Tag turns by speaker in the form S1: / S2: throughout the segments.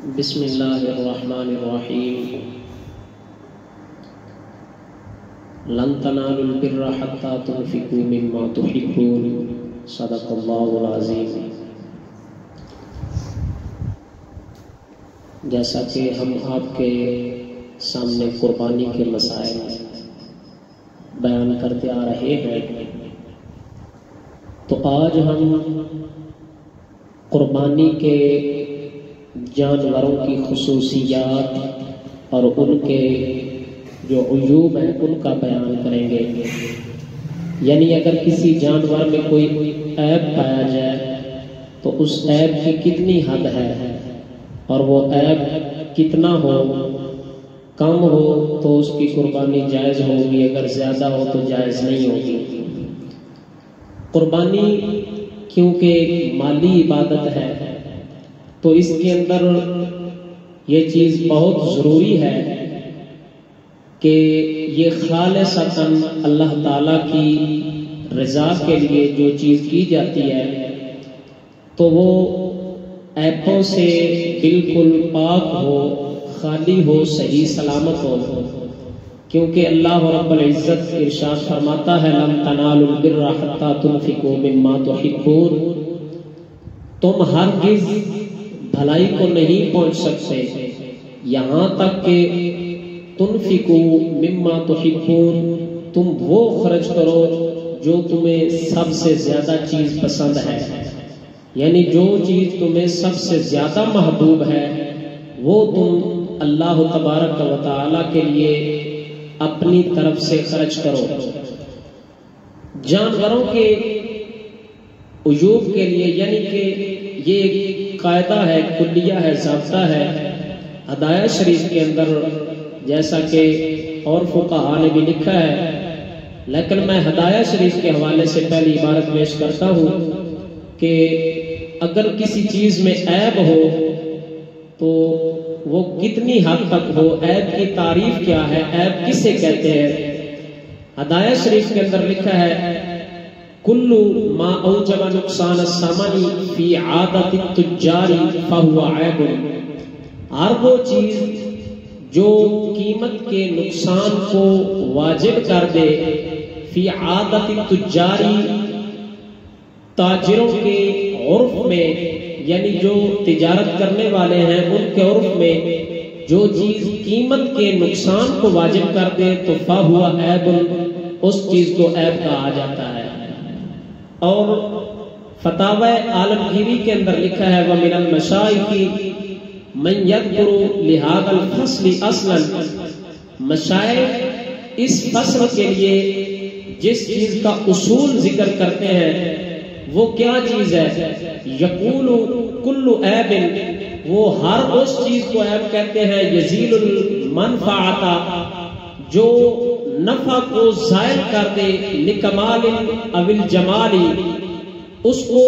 S1: بسم اللہ الرحمن الرحیم لن تنالوا البر حتى تنفقوا مما تحبون صدق اللہ العظیم۔ جیسا کہ ہم آپ کے سامنے قربانی کے مسائل بیان کرتے آ رہے ہیں، تو آج ہم قربانی کے جانوروں کی خصوصیات اور ان کے جو عیوب ہیں ان کا بیان کریں گے۔ یعنی اگر کسی جانور میں کوئی عیب پایا جائے تو اس عیب کی کتنی حد ہے اور وہ عیب کتنا ہو، کم ہو تو اس کی قربانی جائز ہوگی، اگر زیادہ ہو تو جائز نہیں ہوگی۔ قربانی کیونکہ ایک مالی عبادت ہے تو اس کے اندر یہ چیز بہت ضروری ہے کہ یہ خالصتاً اللہ تعالیٰ کی رضا کے لیے جو چیز کی جاتی ہے تو وہ عیبوں سے بالکل پاک ہو، خالی ہو، صحیح سلامت ہو، کیونکہ اللہ رب العزت ارشاد فرماتا ہے لن تنالوا البر حتى تنفقوا مما تحبون، تم ہرگز بھلائی کو نہیں پہنچ سکتے یہاں تک کہ تنفقوا مما تحبون، تم وہ خرچ کرو جو تمہیں سب سے زیادہ چیز پسند ہے، یعنی جو چیز تمہیں سب سے زیادہ محبوب ہے وہ تم اللہ تبارک و تعالی کے لیے اپنی طرف سے خرچ کرو۔ جانوروں کے عیوب کے لیے یعنی کہ یہ ایک قاعدہ ہے، کلیہ ہے، ضابطہ ہے ہدایہ شریف کے اندر، جیسا کہ اور فقہاء نے بھی لکھا ہے، لیکن میں ہدایہ شریف کے حوالے سے پہلی عبارت پیش کرتا ہوں کہ اگر کسی چیز میں عیب ہو تو وہ کتنی حد تک ہو، عیب کی تعریف کیا ہے، عیب کسے کہتے ہیں۔ ہدایہ شریف کے اندر لکھا ہے کل ما اوجب نقصان الثمن فی عادت التجار فهو عیب، ہر وہ چیز جو قیمت کے نقصان کو واجب کر دے فی عادت التجار، تاجروں کے عرف میں، یعنی جو تجارت کرنے والے ہیں ان کے عرف میں جو چیز قیمت کے نقصان کو واجب کر دے تو فہو عیب، اس چیز کو عیب کہا جاتا ہے۔ اور فتاوی عالمگیری کے اندر لکھا ہے وَمِنَ الْمَشَائِخِ مَنْ يَذْكُرُ لِهَذَا الْفَصْلِ أَصْلًا، مشائخ اس فصل کے لیے جس چیز کا اصول ذکر کرتے ہیں وہ کیا چیز ہے، یقول کل عیب، وہ ہر اس چیز کو عیب کہتے ہیں یزیل المنفعۃ، جو نفع کو زائل کر دے، لکمال او الجمال، اس کو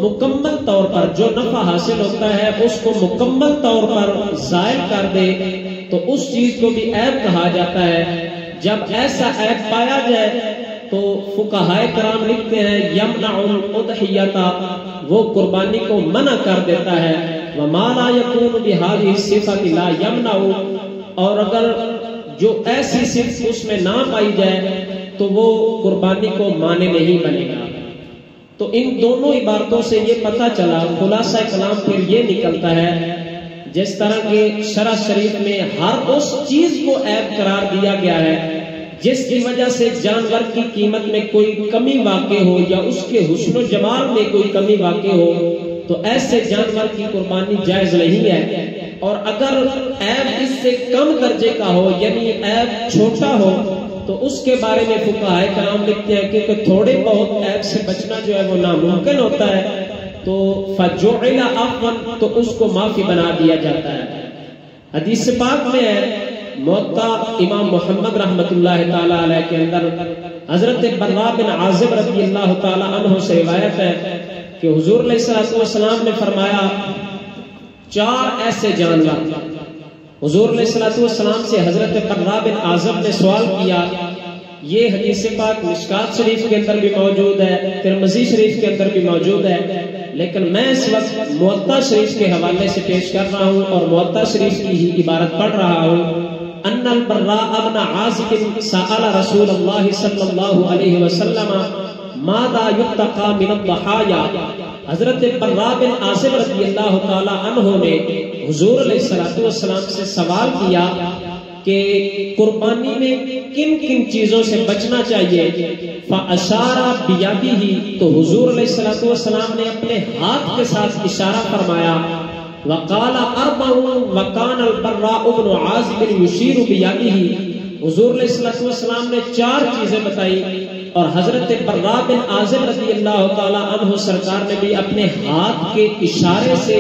S1: مکمل طور پر جو نفع حاصل ہوتا ہے اس کو مکمل طور پر زائل کر دے تو اس چیز کو بھی عیب کہا جاتا ہے۔ جب ایسا عیب پایا جائے تو فقہاء کرام لکھتے ہیں یمنع الاضحیۃ، وہ قربانی کو منع کر دیتا ہے، وما لا یکون بہذہ الصفۃ لا یمنع، اور اگر جو ایسی صفت اس میں نہ پائی جائے تو وہ قربانی کو مانے نہیں بنے گا۔ تو ان دونوں عبارتوں سے یہ پتہ چلا، خلاصہ کلام پھر یہ نکلتا ہے جس طرح کے شرع شریف میں ہر اس چیز کو عیب قرار دیا گیا ہے جس کی وجہ سے جانور کی قیمت میں کوئی کمی واقع ہو یا اس کے حسن و جمال میں کوئی کمی واقع ہو تو ایسے جانور کی قربانی جائز نہیں ہے۔ اور اگر عیب اس سے کم درجے کا ہو یعنی عیب چھوٹا ہو تو اس کے بارے میں فقہاء کرام لکھتے ہیں کیونکہ تھوڑے بہت عیب سے بچنا جو ہے وہ ناممکن ہوتا ہے تو فجعل عفوا، تو اس کو معافی بنا دیا جاتا ہے۔ حدیث پاک میں ہے موطا امام محمد رحمت اللہ تعالی علیہ کے اندر حضرت براء بن عازب رضی اللہ تعالی عنہ سے روایت ہے کہ حضور علیہ الصلوۃ والسلام نے فرمایا 4 ایسے جانور، حضور علیہ الصلوۃ والسلام سے حضرت براء بن عازب نے سوال کیا، یہ حدیث پاک مشکات شریف کے اندر بھی موجود ہے، ترمذی شریف کے اندر بھی موجود ہے لیکن میں اس وقت موطا شریف کے حوالے سے پیش کر رہا ہوں اور موطا شریف کی ہی عبارت پڑھ رہا ہوں. ان البراء بن عازب سأل رسول اللہ صلی اللہ علیہ وسلم ماذا یتقى من الضحایا. حضرت براء بن عازب رضی اللہ تعالی عنہ نے حضور علیہ السلام سے سوال کیا کہ قربانی میں کن کن چیزوں سے بچنا چاہیے. فَأَشَارَ بِيَدِهِ تو حضور علیہ السلام نے اپنے ہاتھ کے ساتھ اشارہ فرمایا. وَقَالَ أَرْبَعٌ وَكَانَ الْبَرَّاءُ بْنُ عَازِبٍ يُشِيرُ بِيَدِهِ حضور علیہ السلام نے 4 چیزیں بتائی اور حضرت براء بن عازب رضی اللہ تعالی عنہ سرکار نے بھی اپنے ہاتھ کے اشارے سے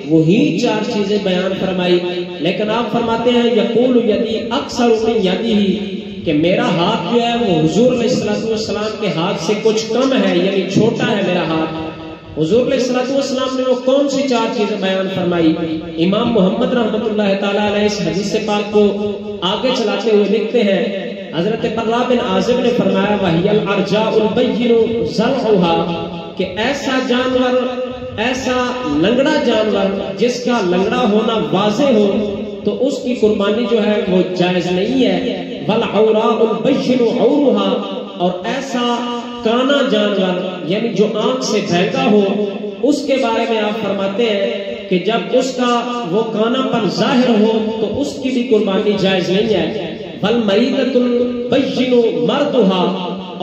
S1: وہی 4 چیزیں بیان فرمائی. لیکن آپ فرماتے ہیں یقول یدی اکثر من یدیہ کہ میرا ہاتھ جو ہے وہ حضور علیہ السلام کے ہاتھ سے کچھ کم ہے، یعنی چھوٹا ہے میرا ہاتھ. حضور علیہ السلام نے وہ کون سی 4 چیزیں بیان فرمائی؟ امام محمد رحمۃ اللہ تعالی علیہ اس حدیث پاک کو آگے چلاتے ہوئے لکھتے ہیں حضرت براء بن عازب نے فرمایا وَهِيَ الْأَرْجَاءُ الْبَيِّنُ زَرْعُهَا کہ ایسا جانور، ایسا لنگڑا جانور جس کا لنگڑا ہونا واضح ہو تو اس کی قربانی جو ہے وہ جائز نہیں ہے. وَالْعَوْرَاءُ الْبَيِّنُ عَوْرُهَا اور ایسا کانا جانور یعنی جو آنکھ سے بہکا ہو اس کے بارے میں آپ فرماتے ہیں کہ جب اس کا وہ کانا پن ظاہر ہو تو اس کی بھی قربانی جائز نہیں ہے. وَالْمَرِيضَةُ الْبَيِّنُ مَرْضُهَا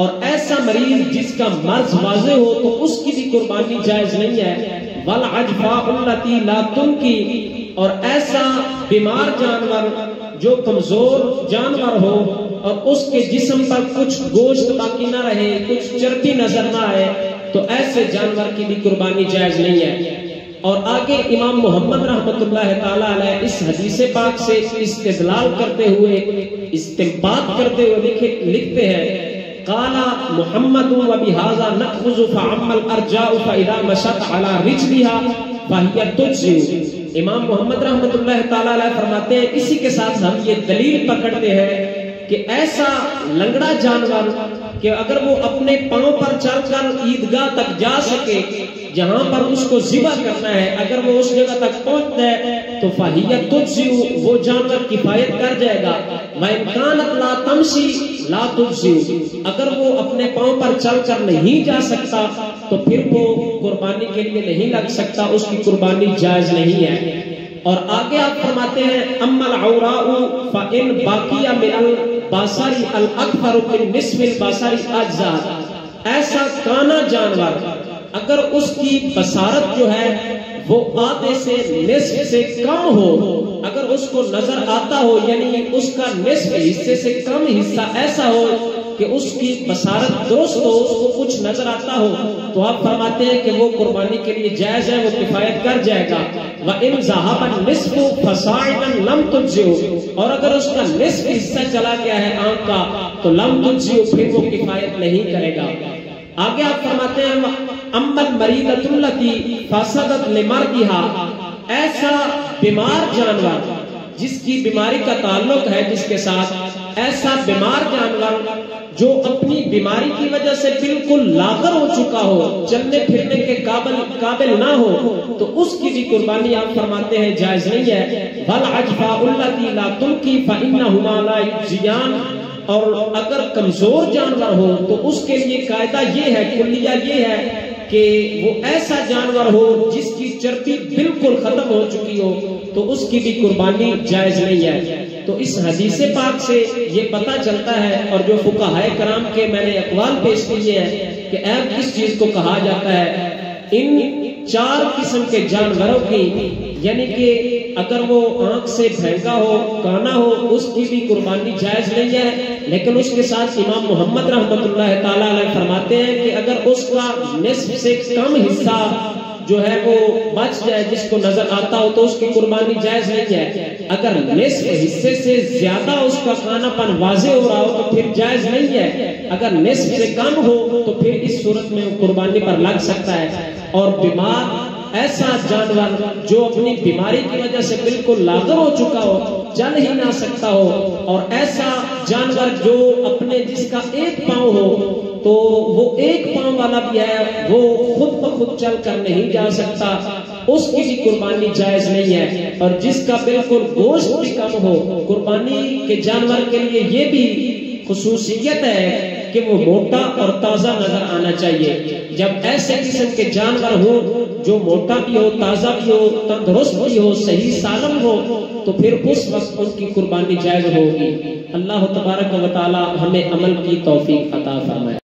S1: اور ایسا مریض جس کا مرض واضح ہو تو اس کی بھی قربانی جائز نہیں ہے. وَالْعَجْفَاءُ الَّتِي لَا تُنْقِي اور ایسا بیمار جانور جو کمزور جانور ہو اور اس کے جسم پر کچھ گوشت باقی نہ رہے، کچھ چربی نظر نہ آئے تو ایسے جانور کی بھی قربانی جائز نہیں ہے. اور آگے امام محمد رحمۃ اللہ تعالی علیہ اس حدیث پاک سے استدلال کرتے ہوئے، استنباط کرتے ہوئے لکھتے ہیں قال محمد وبهذا نأخذ فعم الارجاء فاذا مشت على رجلها فهي تجزئ. امام محمد رحمۃ اللہ تعالی علیہ فرماتے ہیں اسی کے ساتھ ہم یہ دلیل پکڑتے ہیں کہ ایسا لنگڑا جانور کہ اگر وہ اپنے پاؤں پر چل کر عیدگاہ تک جا سکے جہاں پر اس کو ذبح کرنا ہے، اگر وہ اس جگہ تک پہنچتا ہے تو فَهِيَ تُجْزِئُ وہ جانور کفایت کر جائے گا. وَإِنْ كَانَتْ لَا تَمْشِي لَا تُجْزِئُ اگر وہ اپنے پاؤں پر چل کر نہیں جا سکتا تو پھر وہ قربانی کے لیے نہیں لگ سکتا، اس کی قربانی جائز نہیں ہے. اور آگے آپ فرماتے ہیں اما العوراء فإن بقي من البصر الأكثر من نصف البصر أجزاء ایسا کانا جانور اگر اس کی بصارت جو ہے وہ آدھے سے نصف سے کم ہو، اگر اس کو نظر آتا ہو یعنی اس کا نصف حصے سے کم حصہ ایسا ہو کہ اس کی بصارت درست ہو، اس کو کچھ نظر آتا ہو تو آپ فرماتے ہیں کہ وہ قربانی کے لیے جائز ہے، وہ کفایت کر جائے گا. وَإِنْ ذَهَبَ النِّصْفُ فَصَاعِدًا لَمْ تُجْزِئُ اور اگر اس کا نصف حصہ چلا گیا ہے آنکھ کا تو لم تجزئ پھر وہ کفایت نہیں کرے گا. آگے آپ فرماتے ہیں اما المریضۃ التی فسدت لمرضها ایسا بیمار جانور جس کی بیماری کا تعلق ہے جس کے ساتھ، ایسا بیمار جانور جو اپنی بیماری کی وجہ سے بالکل لاغر ہو چکا ہو، چلنے پھرنے کے قابل نہ ہو تو اس کی بھی قربانی آپ فرماتے ہیں جائز نہیں ہے. وَالْعَجْفَاءُ الَّتِي لَا تُنْقِي فَإِنَّهُمَا لَا يُجْزِيَانِ اور اگر کمزور جانور ہو تو اس کے لیے قاعدہ یہ ہے، کلیہ یہ ہے کہ وہ ایسا جانور ہو جس کی چربی بالکل ختم ہو چکی ہو تو اس کی بھی قربانی جائز نہیں ہے. تو اس حدیث پاک سے یہ پتہ چلتا ہے اور جو فقہائے کرام کے میں نے اقوال پیش کیے ہیں کہ عیب کس چیز کو کہا جاتا ہے، ان 4 قسم کے جانوروں کی یعنی کہ اگر وہ آنکھ سے بہنگا ہو، کانا ہو، اس کی بھی قربانی جائز نہیں ہے. لیکن اس کے ساتھ امام محمد رحمۃ اللہ تعالی علیہ فرماتے ہیں کہ اگر اس کا نصف سے کم حصہ جو ہے وہ بچ جائے جس کو نظر آتا ہو تو اس کی قربانی جائز نہیں ہے. اگر نصف حصے سے زیادہ اس کا کانا پن واضح ہو رہا ہو تو پھر جائز نہیں ہے. اگر نصف سے کم ہو تو پھر اس صورت میں قربانی پر لگ سکتا ہے. اور بیمار ایسا جانور جو اپنی بیماری کی وجہ سے بالکل لاغر ہو چکا ہو، چل ہی نہ سکتا ہو، اور ایسا جانور جو اپنے جس کا ایک پاؤں ہو تو وہ ایک پاؤں والا بھی ہے، وہ خود بخود چل کر نہیں جا سکتا، اس کی بھی قربانی جائز نہیں ہے۔ اور جس کا بالکل گوشت بھی کم ہو، قربانی کے جانور کے لیے یہ بھی خصوصیت ہے کہ وہ موٹا اور تازہ نظر آنا چاہیے۔ جب ایسے قسم کے جانور ہو جو موٹا بھی ہو، تازہ بھی ہو، تندرست بھی ہو، صحیح سالم ہو، تو پھر اس وقت ان کی قربانی جائز ہوگی۔ اللہ تبارک و تعالی ہمیں عمل کی توفیق عطا فرمائے۔